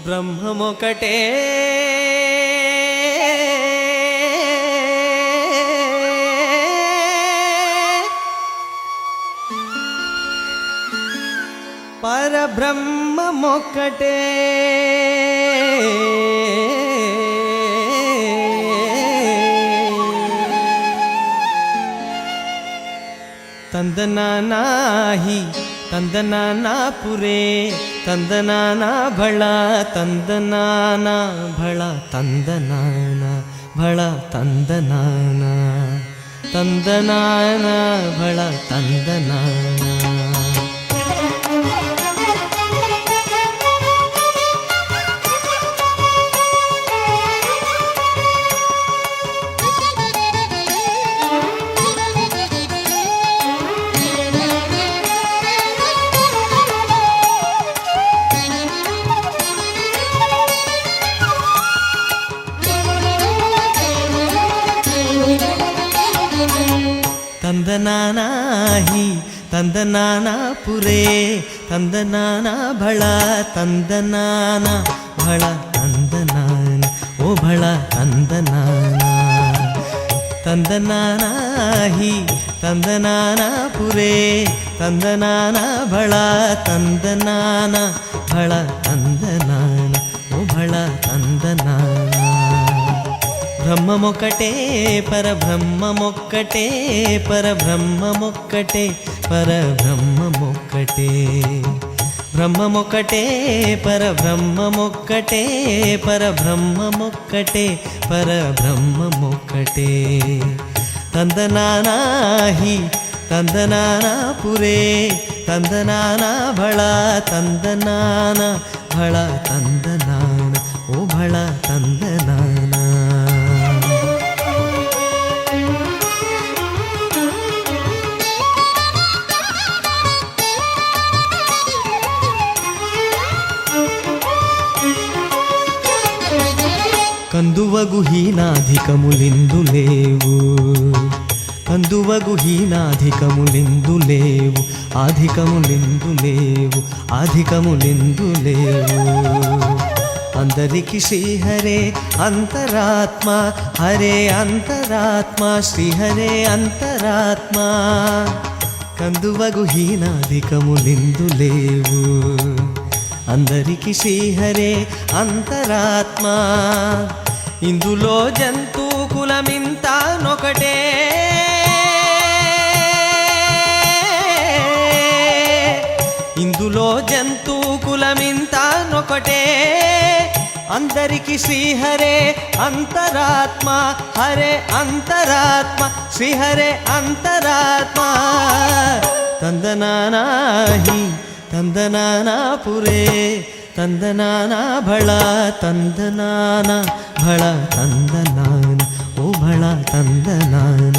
బ్రహ్మమొకటే పరబ్రహ్మమొక్కటే ತಂದನಾನಾಹಿ ತಂದನಾನಾಪುರೇ ತಂದನಾನ ಭಳ ತಂದನಾನ ಭಳ ತಂದನಾನ ಭಳ ತಂದನಾನ ತಂದನಾನ ಭಳ ತಂದನಾನ ತಂದನಾನಾಹಿ ತಂದನಾನಾಪುರೇ ತಂದನಾನ ಭಳ ತಂದನಾನ ಭಳ ತಂದನಾನ ಓ ಭಳ ತಂದನಾನ ತಂದನಾನಾಹಿ ತಂದನಾನಾಪುರೇ ತಂದನಾನ ಭಳ ತಂದನಾನ ಭಳ ತಂದನಾನ ಓ ಭಳ ತಂದನಾನ ಬ್ರಹ್ಮಮೊಕ್ಕಟೇ ಪರಬ್ರಹ್ಮಮೊಕ್ಕಟೇ ಪರಬ್ರಹ್ಮಮೊಕ್ಕಟೇ ಪರಬ್ರಹ್ಮಮೊಕ್ಕಟೇ ಬ್ರಹ್ಮಮೊಕ್ಕಟೇ ಪರಬ್ರಹ್ಮಮೊಕ್ಕಟೇ ಪರಬ್ರಹ್ಮಮೊಕ್ಕಟೇ ಪರಬ್ರಹ್ಮಮೊಕ್ಕಟೇ ತಂದನಾನಾಹಿ ತಂದನಾನಾಪುರೇ ತಂದನಾನ ಭಳ ತಂದನಾನ ಭಳ ತಂದನಾನ ಓ ಭಳ ತಂದನಾನ కందువగు హీనాధికములిందు లేవు కందువగు హీనాధికములిందు లేవు ఆధికములిందు లేవు ఆధికములిందు లేవు అందరికి శ్రీహరే అంతరాత్మ హరే అంతరాత్మ శ్రీహరే అంతరాత్మ కందువగు హీనాధికములిందు లేవు అందరికి శ్రీహరే అంతరాత్మ ఇందులో జంతు కులమింత నొకటే ఇందులో జంతు కులమింత నొకటే అందరికి శ్రీహరే అంతరాత్మ హరే అంతరాత్మ శ్రీహరే అంతరాత్మ ತಂದನಾನಾಹಿ ತಂದನಾನಾಪುರೇ ತಂದನಾನ ಭಳ ತಂದನಾನ ಭಳ ತಂದನಾನ ಓ ಭಳ ತಂದನಾನ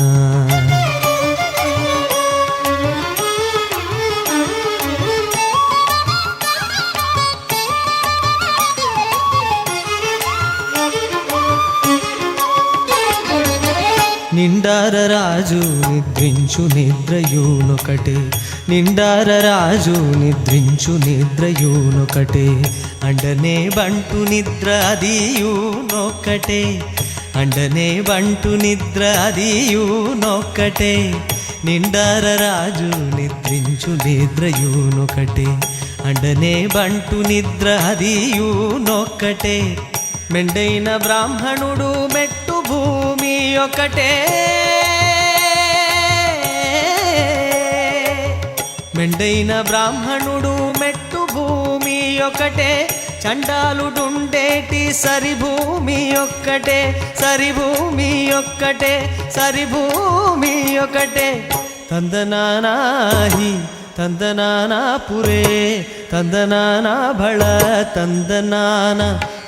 నిండార రాజు నిద్రించు నిద్రయూనొకటే నిండార రాజు నిద్రించు నిద్రయూనొకటే అండనే బంటు నిద్ర అదియూనొకటే అండనే బంటు నిద్ర అదియూనొకటే నిండార రాజు నిద్రించు నిద్రయూనొకటే అండనే బంటు నిద్ర అదియూనొకటే మెండైన బ్రాహ్మణుడు మెట్టు భూమి ఒకటే మెండైన బ్రాహ్మణుడు మెట్టు భూమి ఒకటే చండాలుడుండేటి సరిభూమి ఒక్కటే సరిభూమి ఒక్కటే సరిభూమి ఒకటే ತಂದನಾನಾಹಿ ತಂದನಾನಾಪುರೇ ತಂದನಾನ ಭಳ ತಂದನಾನ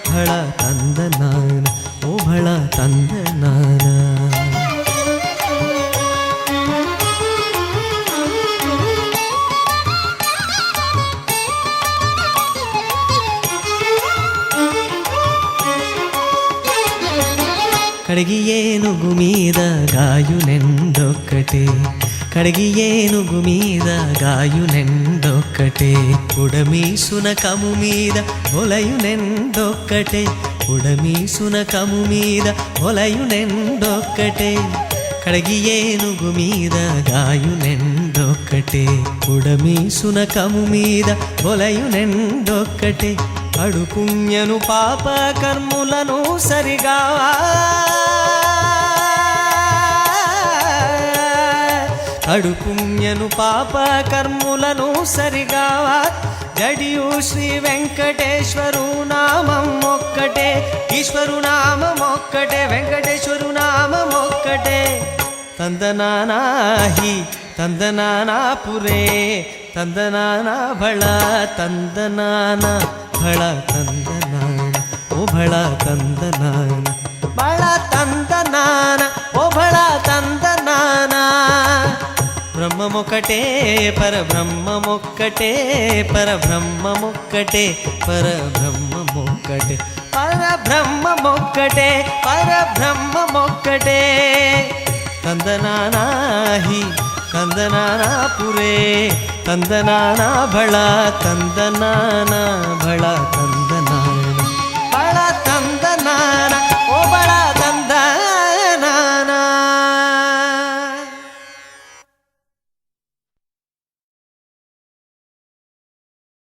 ಭಳ ತಂದನಾನ ಓ ಭಳ ತಂದನಾನ కడిగి ఏనుగు మీద గాయునెండొక్కటే కడిగి ఏనుగు మీద గాయునెండొక్కటే ఉడమి సునకము మీద ఒలయునెండొక్కటే ఉడమి సునకము మీద ఒలయునెండొక్కటే కడిగి ఏనుగు మీద గాయునెండొక్కటే ఉడమి సునకము మీద ఒలయునెండొక్కటే అడు పుణ్యను పాప కర్ములను సరిగా అడు పుణ్యను పాప కర్ములను సరిగా జడియు శ్రీ వెంకటేశ్వరు నామం ఒక్కటే ఈశ్వరు నామం ఒక్కటే వెంకటేశ్వరు నామం ఒక్కటే తందనానాహి తందనానాపురే తందనానా భళ తందనాన భళ తందనాన ఓ భళ తందనాన భళ తందనాన ఓ భళ తందనాన బ్రహ్మమొక్కటే పరబ్రహ్మమొక్కటే పరబ్రహ్మమొక్కటే పరబ్రహ్మమొక్కటే పరబ్రహ్మమొక్కటే పరబ్రహ్మమొక్కటే తందనానాహి తందనానాపురే తందనానా భళ తందనానా భళ